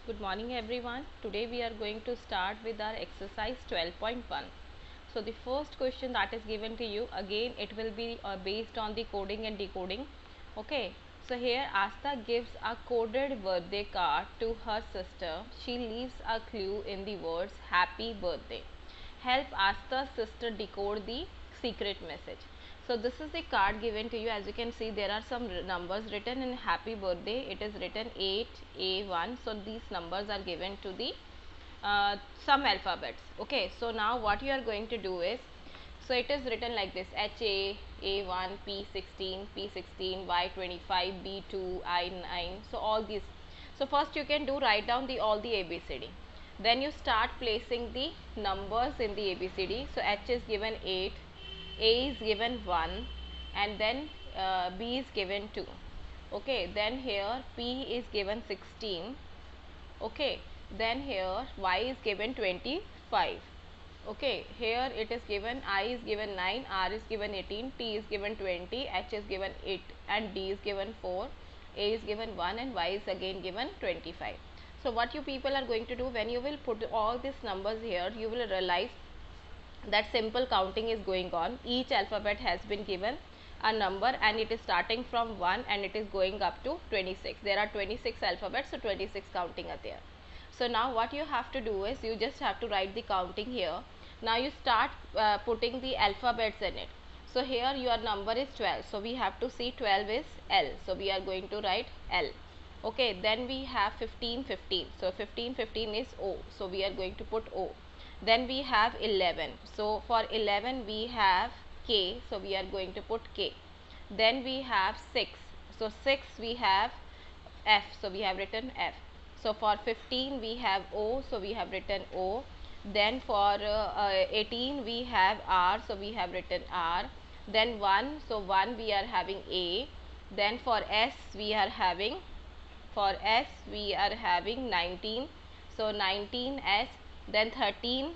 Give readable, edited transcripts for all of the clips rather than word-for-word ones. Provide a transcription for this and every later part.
Good morning everyone. Today we are going to start with our exercise 12.1. So the first question that is given to you, again it will be based on the coding and decoding. Okay. So here Asta gives a coded birthday card to her sister. She leaves a clue in the words happy birthday. Help Asta's sister decode the secret message. So this is the card given to you. As you can see, there are some numbers written in happy birthday. It is written 8A1. So these numbers are given to the some alphabets. Okay, so now what you are going to do is, so it is written like this: HA, A1, P16, P16, Y25, B2, I9. So all these. So first you can do, write down the all the ABCD. Then you start placing the numbers in the ABCD. So H is given 8, A is given 1, and then B is given 2. Okay, then here P is given 16. Okay, then here Y is given 25. Okay, here it is given I is given 9, R is given 18, T is given 20, H is given 8, and D is given 4, A is given 1, and Y is again given 25. So what you people are going to do, when you will put all these numbers here, you will realize that simple counting is going on. Each alphabet has been given a number and it is starting from 1 and it is going up to 26. There are 26 alphabets, so 26 counting are there. So now what you have to do is, you just have to write the counting here. Now you start putting the alphabets in it. So here your number is 12, so we have to see 12 is L, so we are going to write L. Okay, then we have 15, 15, so 15, 15 is O, so we are going to put O. Then we have 11, so for 11 we have K, so we are going to put K. Then we have 6, so 6 we have F, so we have written F. So for 15 we have O, so we have written O. Then for 18 we have R, so we have written R. Then 1, so 1 we are having A. Then for S we are having, 19, so 19S. Then 13,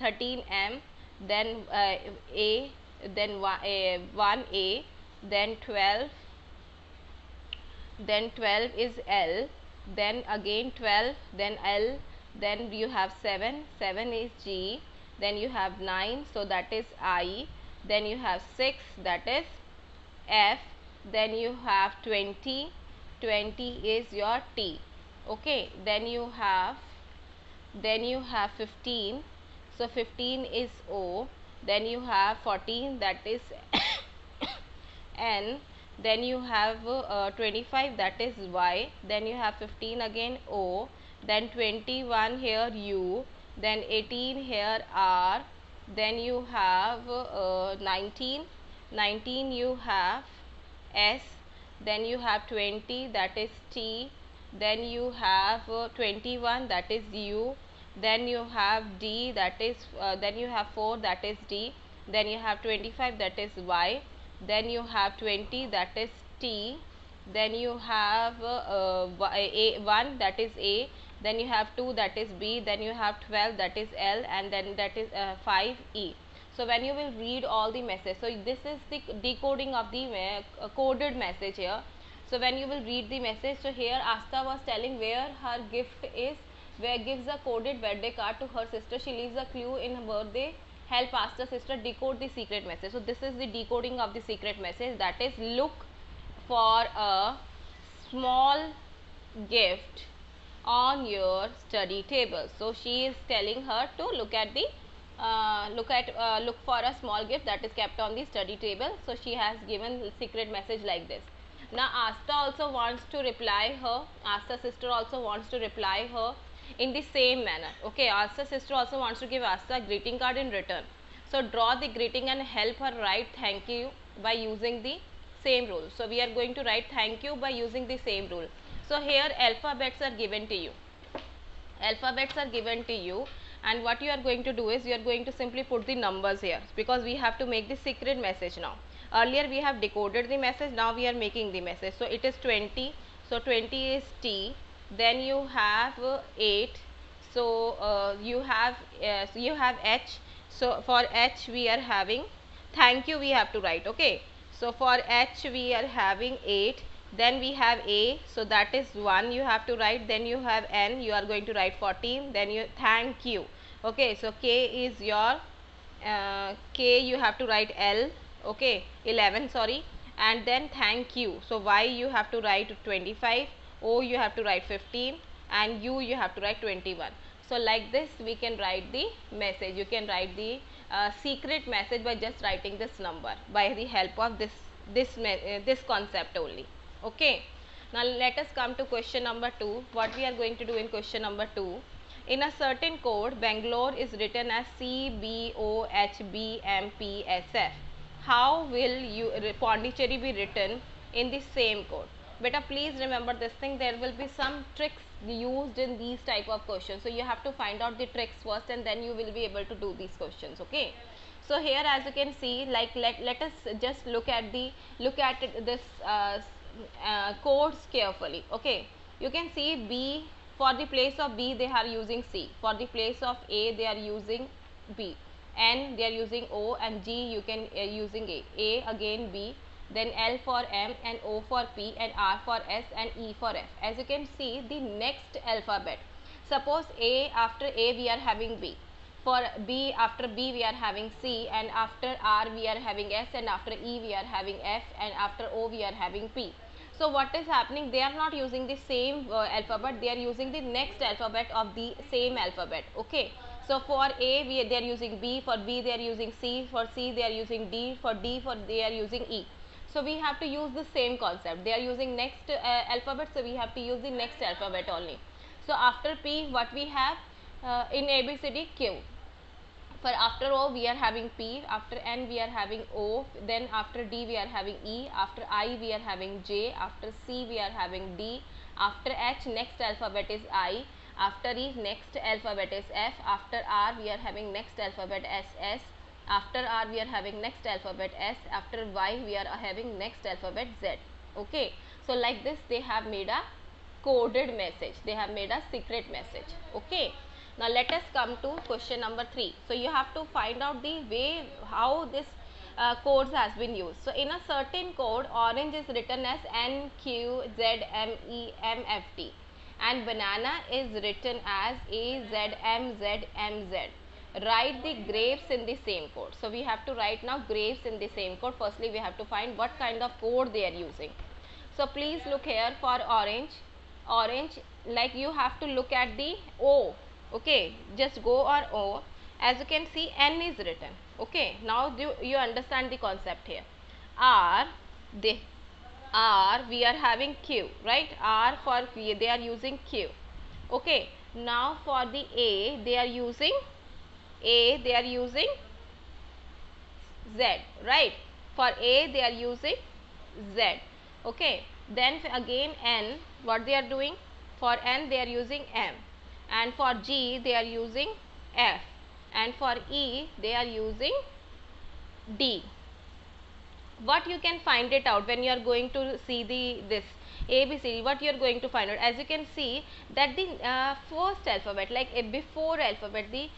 13M. Then A, then 1A. Then 12, then 12 is L, then again 12, then L, then you have 7, 7 is G, then you have 9, so that is I, then you have 6, that is F, then you have 20, 20 is your T. Okay, then you have 15, so 15 is O, then you have 14, that is N, then you have 25, that is Y, then you have 15 again O, then 21 here U, then 18 here R, then you have 19, 19 you have S, then you have 20, that is T, then you have 21, that is U, then you have D, that is then you have 4, that is D, then you have 25, that is Y, then you have 20, that is T, then you have 1, that is A, then you have 2, that is B, then you have 12, that is L, and then that is 5 E. So when you will read all the message, so this is the decoding of the coded message here. So when you will read the message, so here Asta was telling where her gift is, where gives a coded birthday card to her sister. She leaves a clue in her birthday. Help Asta's sister decode the secret message. So this is the decoding of the secret message, that is, look for a small gift on your study table. So she is telling her to look at the look for a small gift that is kept on the study table. So she has given secret message like this. Now Asta also wants to reply her, Asta's sister also wants to reply her in the same manner. Okay, Asta's sister also wants to give Asta a greeting card in return. So draw the greeting and help her write thank you by using the same rule. So we are going to write thank you by using the same rule. So here alphabets are given to you. Alphabets are given to you, and what you are going to do is, you are going to simply put the numbers here, because we have to make the secret message now. Earlier we have decoded the message, now we are making the message. So it is 20, so 20 is T, then you have 8, so you have H, so for H we are having thank you, we have to write. Okay, so for H we are having 8, then we have A, so that is 1 you have to write, then you have N, you are going to write 14, then you thank you. Okay, so K is your K you have to write L, okay, 11 sorry, and then thank you. So Y you have to write 25, O you have to write 15, and U you have to write 21. So like this we can write the message. You can write the secret message by just writing this number by the help of this concept only. Okay. Now let us come to question number 2. What we are going to do in question number 2? In a certain code, Bangalore is written as CBOHBMPSF. How will Pondicherry be written in the same code? Beta, please remember this thing. There will be some tricks used in these type of questions. So you have to find out the tricks first, and then you will be able to do these questions. Okay. So here, as you can see, like let us just look at this codes carefully. Okay, you can see B, for the place of B they are using C, for the place of A they are using B, N they are using O, and G you can using A again B, then L for M, and O for P, and R for S, and E for F. As you can see, the next alphabet, suppose A, after A we are having B, for B, after B we are having C, and after R we are having S, and after E we are having F, and after O we are having P. So what is happening, they are not using the same alphabet, they are using the next alphabet of the same alphabet. Okay, so for A they are using B, for B they are using C, for C they are using D, for they are using E. So we have to use the same concept. They are using next alphabet, so we have to use the next alphabet only. So after P, what we have in ABCD, Q. For after O we are having P, after N we are having O, then after D we are having E, after I we are having J, after C we are having D, after H next alphabet is I, after E next alphabet is F, after R we are having next alphabet SS, after R we are having next alphabet S, after Y we are having next alphabet Z. Okay, so like this they have made a coded message, they have made a secret message. Okay, now let us come to question number 3. So you have to find out the way how this codes has been used. So in a certain code, orange is written as NQZMEMFT, and banana is written as AZMZMZ. Write the grapes in the same code. So we have to write now grapes in the same code. Firstly we have to find what kind of code they are using. So please look here for orange. Orange, like you have to look at the O. Okay, just go or O. As you can see, N is written. Okay, now you understand the concept here. R, they R, we are having Q, right? R for Q, they are using Q. Okay, now for the A, they are using Z, right? For A they are using Z. Okay, then again N, what they are doing? For N they are using M, and for G they are using F, and for E they are using D. What you can find it out when you are going to see this ABCD, what you are going to find out, as you can see that the first alphabet, like a before alphabet, the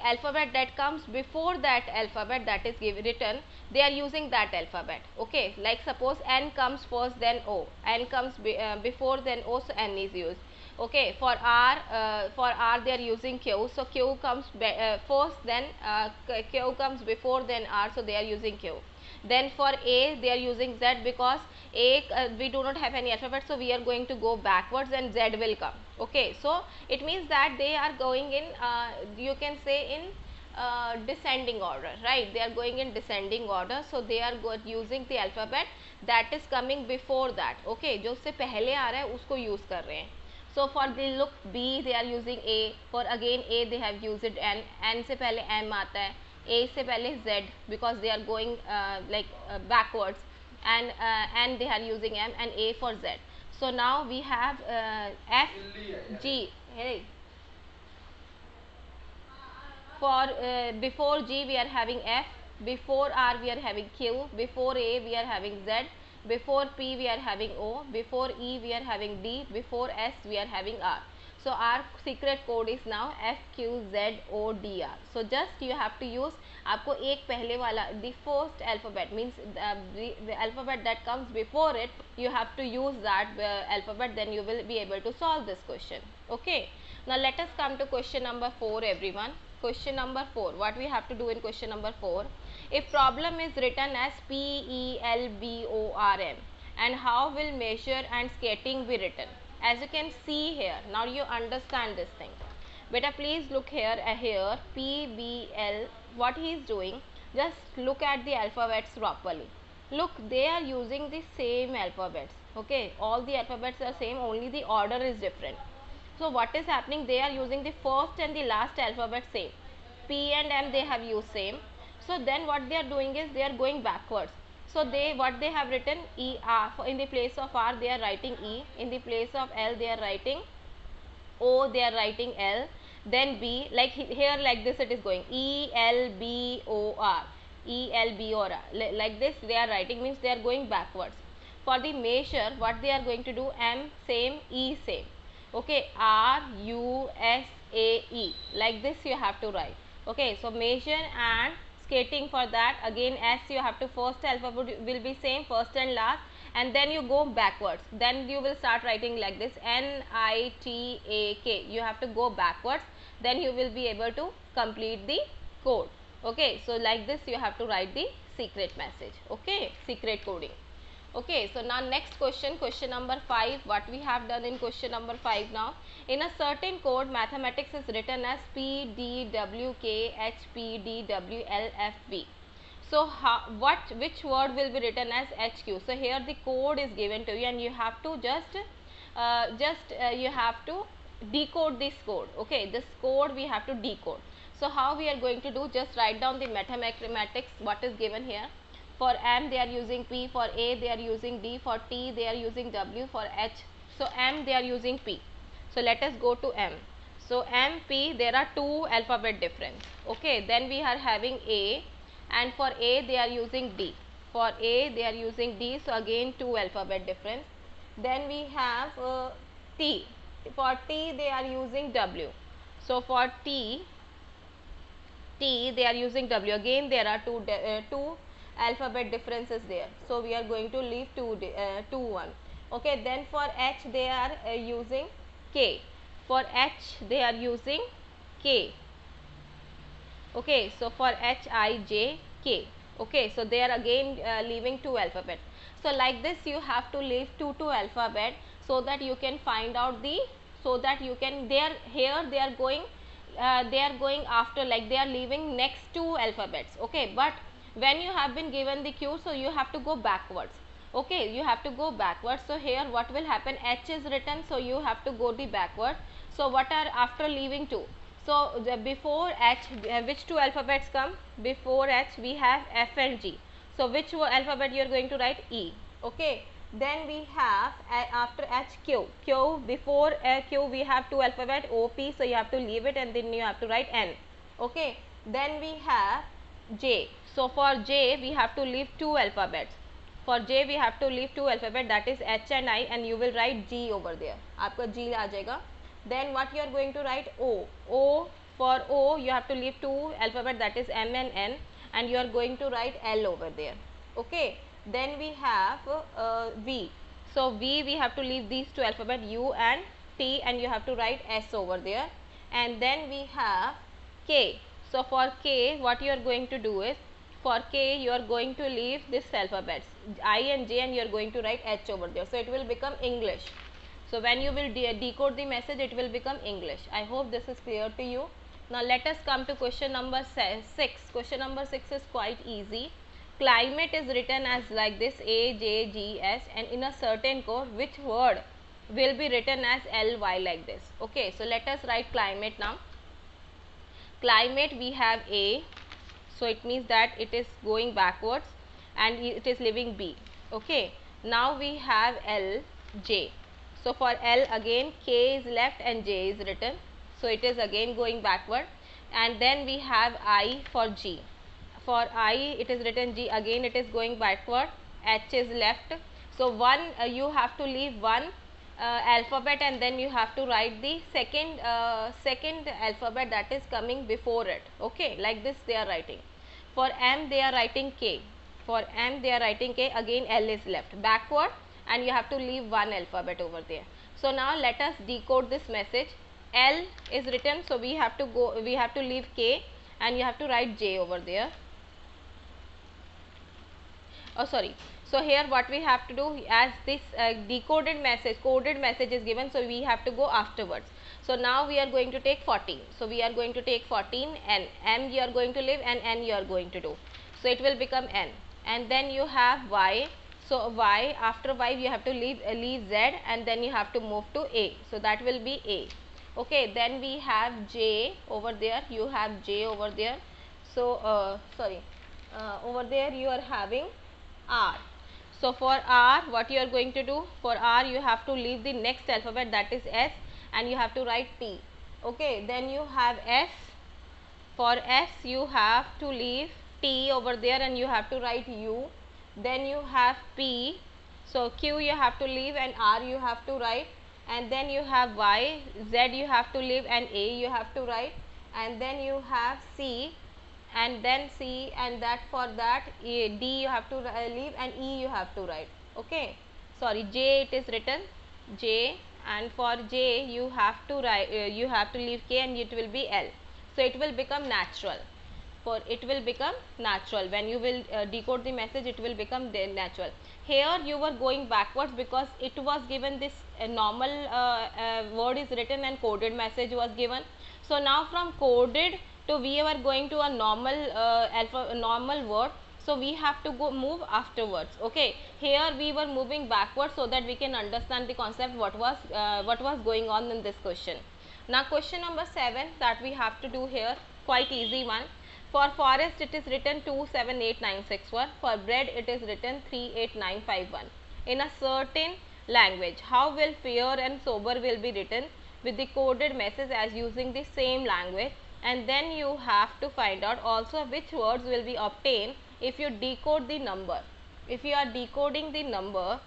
alphabet that comes before that alphabet that is written, they are using that alphabet. Okay, like suppose N comes first, then O, N comes before, then O, so N is used. Okay, for R they are using Q, so Q comes first, then Q comes before, then R, so they are using Q. Then for A they are using Z, because A we do not have any alphabet, so we are going to go backwards and Z will come. Okay, so it means that they are going in you can say in descending order, right? They are going in descending order, so they are using the alphabet that is coming before that. Okay, जो उससे पहले आ रहा है उसको use कर रहे हैं. So for the look B they are using A, for again A they have used N, N से पहले M आता है, A से पहले Z, because they are going backwards, and they are using M, and A for Z. So now we have F, G. Hey. For before G we are having F, before R we are having Q, before A we are having Z, before P we are having O, before E we are having D, before S we are having R. So our secret code is now FQZODR. So just you have to use, आपको एक पहले वाला the first alphabet means the alphabet that comes before it, you have to use that alphabet, then you will be able to solve this question. Okay. Now let us come to question number 4, everyone. Question number 4. What we have to do in question number 4? If problem is written as PELBORM, and how will measure and skating be written? As you can see here, now you understand this thing. Beta, please look here, here PBL, what he is doing, just look at the alphabets properly. Look, they are using the same alphabets. Okay, all the alphabets are same, only the order is different. So what is happening, they are using the first and the last alphabet same. P and M they have used same. So then what they are doing is they are going backwards. So what they have written E R, in the place of R they are writing E, in the place of L they are writing O, they are writing L, then B, like here like this it is going ELBOR, ELBOR, like this they are writing, means they are going backwards. For the measure, what they are going to do, M same, E same. Okay, RUSAE, like this you have to write. Okay, so measure and skating, for that again S you have to, first alphabet will be same, first and last, and then you go backwards, then you will start writing like this NITAK, you have to go backwards, then you will be able to complete the code. Okay, so like this you have to write the secret message. Okay, secret coding. Okay, so now next question, question number 5. What we have done in question number 5 now, in a certain code mathematics is written as PDWKHPDWLFB. So which word will be written as HQ? So here the code is given to you and you have to you have to decode this code. Okay, this code we have to decode. So how we are going to do, just write down the mathematics what is given here. For M they are using P, for A they are using D, for T they are using W, for H, so M they are using P. So let us go to M. So M, P, there are two alphabet difference. Okay, then we are having A, and for A they are using D, for A they are using D, so again two alphabet difference. Then we have T, for T they are using W, so for T they are using W, again there are two alphabet differences there, so we are going to leave two one. Okay, then for H they are using K, for H they are using K. Okay, so for HIJK. Okay, so they are again leaving two alphabet. So like this you have to leave two alphabet, so that you can find out the, so that you can, they are here they are going after, like they are leaving next two alphabets. Okay, but when you have been given the cue, so you have to go backwards. Okay, you have to go backwards. So here what will happen, H is written, so you have to go the backward. So what are after leaving two? So before H, which two alphabets come? Before H we have F and G. So which alphabet you are going to write? E. Okay. Then we have after H, Q. Q, before Q we have two alphabet O, P. So you have to leave it and then you have to write N. Okay. Then we have J. So for J we have to leave two alphabets. For J we have to leave two alphabet, that is H and I, and you will write G over there. आपका G आ जाएगा. Then what you are going to write? O. O, for O you have to leave two alphabet, that is M and N, and you are going to write L over there. Okay. Then we have V. So V we have to leave these two alphabet U and T, and you have to write S over there. And then we have K. So for K what you are going to do is, for K you are going to leave this alphabets I and J, and you are going to write H over there. So it will become English. So when you will decode the message, it will become English. I hope this is clear to you. Now let us come to question number 6. Question number 6 is quite easy. Climate is written as like this, AJGS, and in a certain code which word will be written as LY, like this. Okay, so let us write climate now. Climate we have A, so it means that it is going backwards and it is leaving B. Okay, now we have LJ. So for L again K is left and J is written, so it is again going backward. And then we have I for G. For I it is written G, again it is going backward. H is left, so one you have to leave one alphabet, and then you have to write the second alphabet that is coming before it. Okay, like this they are writing. For M they are writing K. For M they are writing K. Again L is left backward, and you have to leave one alphabet over there. So now let us decode this message. L is written, so we have to leave K, and you have to write J over there. Oh sorry, so here what we have to do, as this coded message is given, so we have to go afterwards. So now we are going to take 14, so we are going to take 14, and M you are going to leave, and N you are going to do, so it will become N. And then you have Y, so Y, after Y you have to leave Z, and then you have to move to A, so that will be A. Okay, then we have J over there, you have J over there. So over there you are having R. So for R, what you are going to do, for R you have to leave the next alphabet, that is S, and you have to write T. Okay, then you have S. For S you have to leave T over there, and you have to write U. Then you have P, so Q you have to leave, and R you have to write. And then you have Y, Z you have to leave, and A you have to write. And then you have C, and then C, and that for that D you have to leave, and E you have to write. Okay, sorry, J it is written J, and for J you have to write, you have to leave K, and it will be L. So it will become natural. For it will become natural when you will decode the message, it will become natural. Here you were going backwards because it was given this normal word is written, and coded message was given. So now from coded to we were going to a normal word, so we have to move afterwards. Okay, here we were moving backwards so that we can understand the concept what was going on in this question. Now question number 7 that we have to do here, quite easy one. For forest it is written 278961. For bread it is written 38951. In a certain language, how will fair and sober will be written with the coded message as using the same language? And then you have to find out also which words will be obtained if you decode the number. If you are decoding the number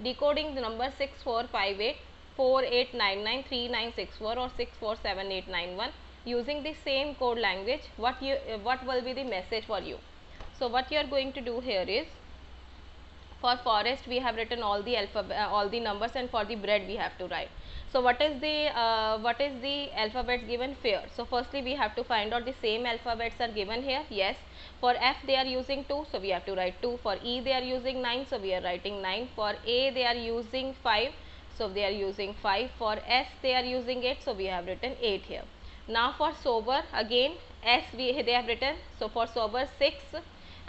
6458 4899 3964 or 647891 using the same code language, what will be the message for you? So what you are going to do here is, for forest we have written all the all the numbers, and for the bread we have to write. So what is the alphabets given? Fair. So firstly we have to find out the same alphabets are given here. Yes, for F they are using 2, so we have to write 2. For E they are using 9, so we are writing 9. For A they are using 5, so they are using 5. For S they are using 8, so we have written 8 here. Now for sober, again S they have written, so for sober 6,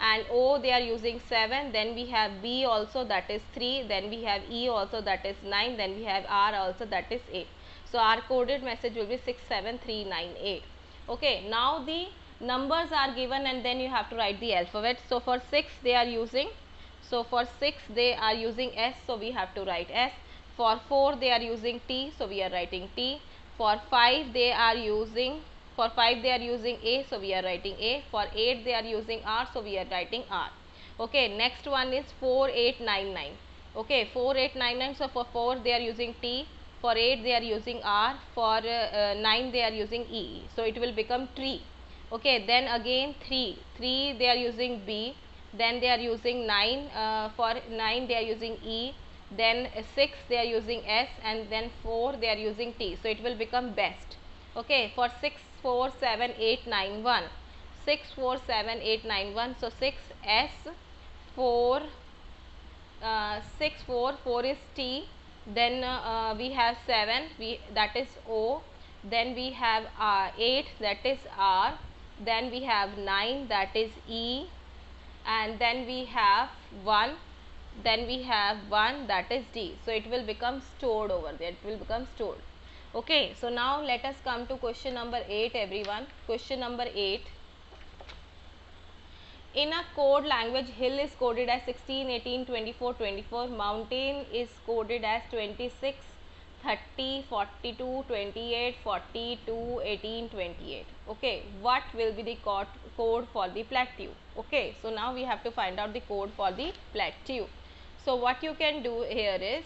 and O they are using 7. Then we have B also, that is 3. Then we have E also, that is 9. Then we have R also, that is 8. So our coded message will be 67398. Okay, now the numbers are given, and then you have to write the alphabet. So for 6 they are using, so for 6 they are using S, so we have to write S. For 4 they are using T, so we are writing T. For 5 they are using A, so we are writing A. For 8 they are using R, so we are writing R. Okay, next one is 4899. Okay, 4899, so for 4 they are using T, for 8 they are using R, for 9 they are using E, so it will become tree. Okay, then again 3 they are using B, then they are using 9, for 9 they are using E, then 6 they are using S, and then 4 they are using T, so it will become best. Okay, for 647891, 647891, so 6 S, 4 6 4 4 is T, then we have 7, that is O, then we have 8, that is R, then we have 9, that is E, and then we have 1, that is D. So it will become stored over there, it will become stored. Okay, so now let us come to question number 8 everyone. Question number 8. In a code language, hill is coded as 16, 18, 24, 24. Mountain is coded as 26, 30, 42, 28, 42, 18, 28. Okay, what will be the code for the plateau? Okay, so now we have to find out the code for the plateau. So what you can do here is,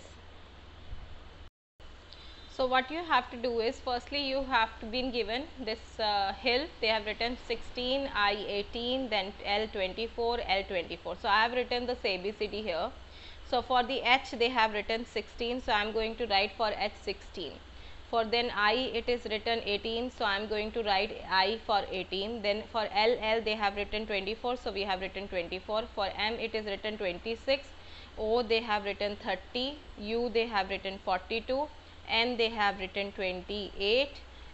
So what you have to do is, firstly you have to been given this hill. They have written 16, I 18, then L 24, L 24. So I have written this ABCD here. So for the H they have written 16, so I am going to write for H 16. For then I it is written 18, so I am going to write I for 18. Then for L they have written 24, so we have written 24. For M it is written 26. O they have written 30, U they have written 42, N they have written 28,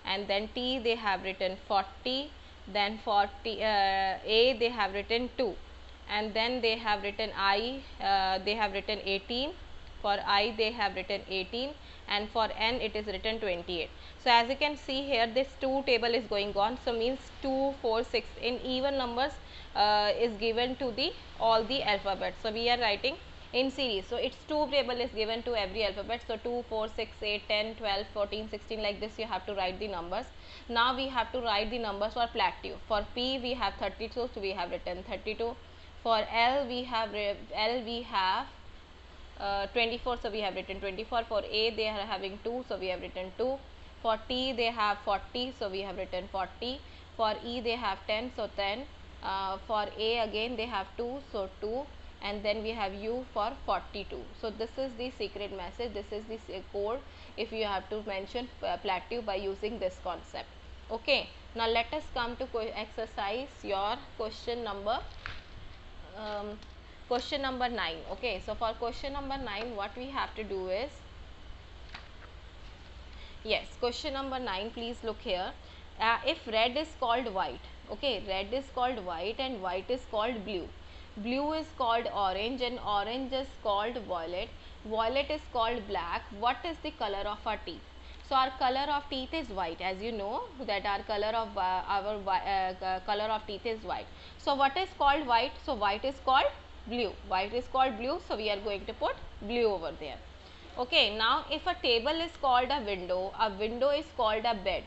and then T they have written 40, then for A they have written 2, and then they have written I, they have written 18, for I they have written 18, and for N it is written 28. So as you can see here, this 2 table is going on, so means 2, 4, 6 in even numbers is given to the all the alphabets. So we are writing in series. So its 2 table is given to every alphabet. So 2, 4, 6, 8, 10, 12, 14, 16, like this you have to write the numbers. Now we have to write the numbers for plateau. For P we have 32, so we have written 32. For L we have 24, so we have written 24. For A they are having 2, so we have written 2. For T they have 40, so we have written 40. For E they have 10, so 10. For A again they have 2, so 2, and then we have U for 42. So this is the secret message, this is the code if you have to mention plateau by using this concept. Okay, now let us come to exercise your question number 9. Okay, so for question number 9 what we have to do is, yes, question number 9, please look here. If red is called white, okay, red is called white and white is called blue, blue is called orange and orange is called violet, violet is called black, what is the color of our teeth? So our color of teeth is white, as you know that our color of color of teeth is white. So what is called white? So white is called blue, white is called blue, so we are going to put blue over there. Okay, now if a table is called a window is called a bed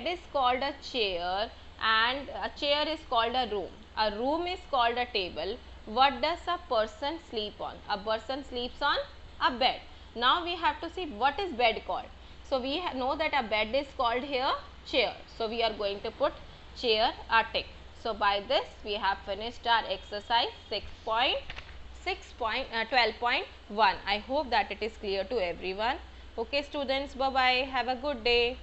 is called a chair, and a chair is called a room is called a table, what does a person sleep on? A person sleeps on a bed. Now we have to see what is bed called. So we know that a bed is called here chair, so we are going to put chair a tick. So by this we have finished our exercise 12.1. I hope that it is clear to everyone. Okay students, bye bye, have a good day.